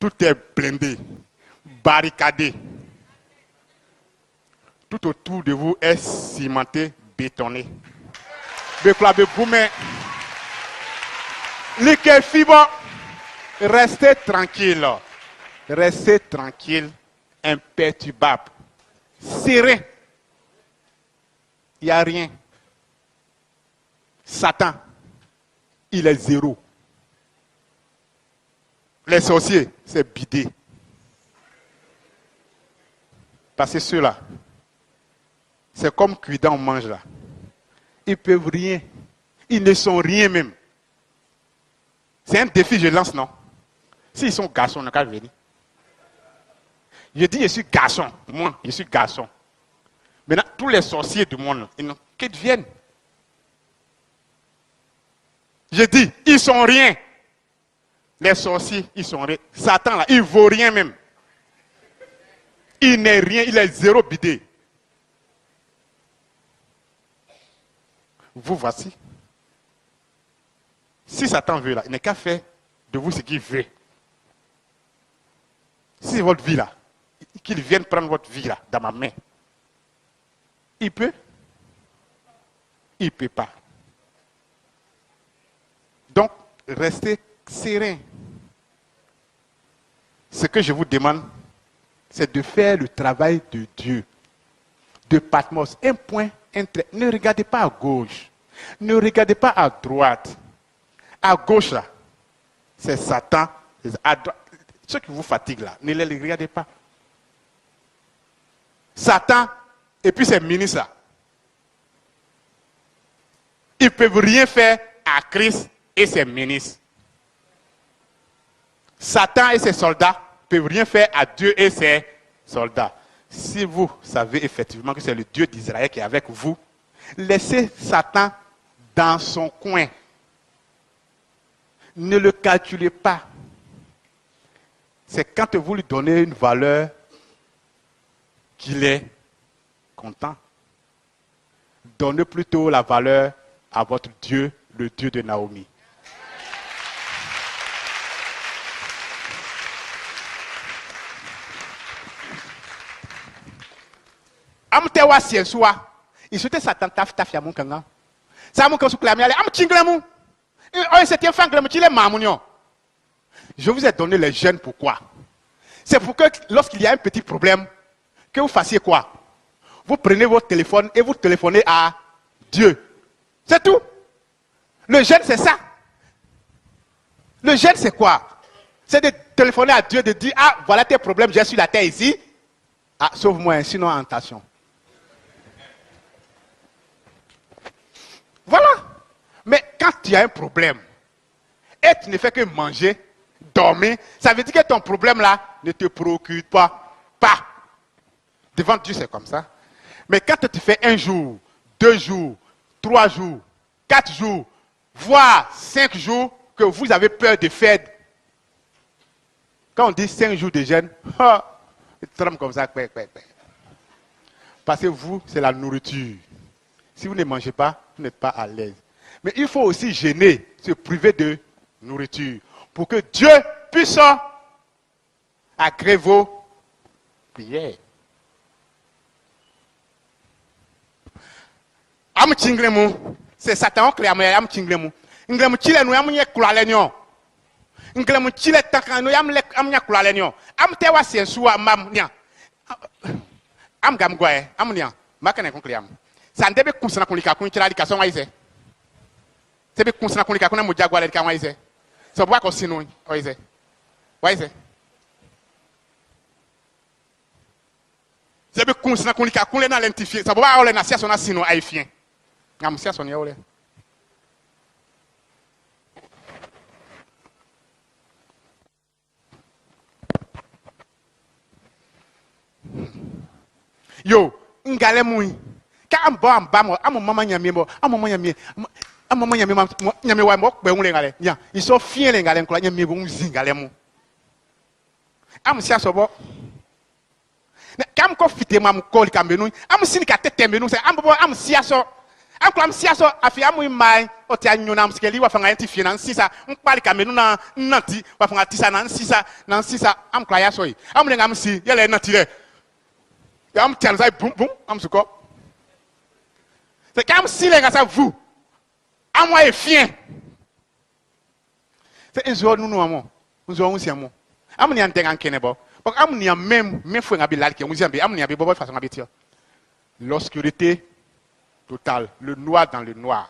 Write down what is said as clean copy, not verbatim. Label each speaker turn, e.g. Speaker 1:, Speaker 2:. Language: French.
Speaker 1: Tout est blindé, barricadé. Tout autour de vous est cimenté, bétonné. Restez tranquille. Restez tranquille, imperturbable, serein. Il n'y a rien. Satan, il est zéro. Les sorciers, c'est bidé. Parce que ceux-là, c'est comme cuidant on mange là. Ils ne peuvent rien. Ils ne sont rien même. C'est un défi, je lance, non? S'ils sont garçons, on n'a qu'à venir. Je dis, je suis garçon. Moi, je suis garçon. Maintenant, tous les sorciers du monde, ils n'ont qu'ils viennent. Je dis, ils sont rien. Les sorciers, ils sont rien. Satan, là, il ne vaut rien même. Il n'est rien, il est zéro bidé. Vous voici. Si Satan veut là, il n'est qu'à faire de vous ce qu'il veut. Si c'est votre vie là, qu'il vienne prendre votre vie là, dans ma main. Il peut? Il ne peut pas. Donc, restez serein. Ce que je vous demande, c'est de faire le travail de Dieu. De Patmos. Un point, un trait. Ne regardez pas à gauche. Ne regardez pas à droite. À gauche là, c'est Satan. À droite, ceux qui vous fatiguent là, ne les regardez pas. Satan et puis ses ministres là. Ils ne peuvent rien faire à Christ et ses ministres. Satan et ses soldats ne peuvent rien faire à Dieu et ses soldats. Si vous savez effectivement que c'est le Dieu d'Israël qui est avec vous, laissez Satan dans son coin. Ne le calculez pas. C'est quand vous lui donnez une valeur qu'il est content. Donnez plutôt la valeur à votre Dieu, le Dieu de Naomi. Amtewa siensua. Il souhaitait Satan taf ya munkanga. Sa munkan su klami ale am chinglemu. C'était fan glemu chile mamunyo. Je vous ai donné les jeunes pourquoi? C'est pour que lorsqu'il y a un petit problème, que vous fassiez quoi? Vous prenez votre téléphone et vous téléphonez à Dieu. C'est tout. Le jeûne, c'est ça. Le jeûne, c'est quoi? C'est de téléphoner à Dieu, de dire, ah, voilà tes problèmes, j'ai sur la terre ici. Ah, sauve-moi, sinon en tentation. Voilà. Mais quand tu as un problème, et tu ne fais que manger, dormir, ça veut dire que ton problème là ne te préoccupe pas. Devant Dieu, c'est comme ça. Mais quand tu fais 1 jour, 2 jours, 3 jours, 4 jours, voire 5 jours, que vous avez peur de faire. Quand on dit 5 jours de jeûne, il tremble comme ça. Parce que vous, c'est la nourriture. Si vous ne mangez pas, vous n'êtes pas à l'aise. Mais il faut aussi jeûner, se priver de nourriture, pour que Dieu puisse agréer vos prières. Am chingremu, c'est Satan qui a créé am chingremu. Ngremu chile no am nye kulalenyo. Ngremu chile takano am lek am nya kulalenyo. Am tewa sensuwa mam nya. Am gamgwae, am nya. Makane kon kriam. Sandebe kusana kulika kun chira dika so waise. Sebe kusana kulika kun mo jagwale dika waise. So bwa ko sinu waise. Waise. Sebe kusana kulika kun le na lentifie. So bwa ole na sia so na sinu aifien. Ngam sia so ne ole. Yo, ngale mui. Ka ambo ambamo, amo mama nyame mo, amo mama nyame. Amo mama nyame wa mo pe unle ngale. Nya, iso fien le ngale nkola nyame bo ngale mu. Am sia so bo. Na kam ko fite mam ko li kambenu, am sin ka tete menu se am bo am sia so. am klam sia so afi amu mai o ti anyona mskeli wa fanga enti finance sa mpali kamenu na nanti wa fanga tisa na nsisa am kla ya so yi am ngam si yele nanti le ya am tian sai bum bum am suko c'est comme si les gars vous à moi est fien c'est un jour nous amons nous avons aussi amons am ni antenga kenebo parce am ni même faut ngabi lal ki nous ambi am ni abi bobo façon ngabi tio l'obscurité totale le noir dans le noir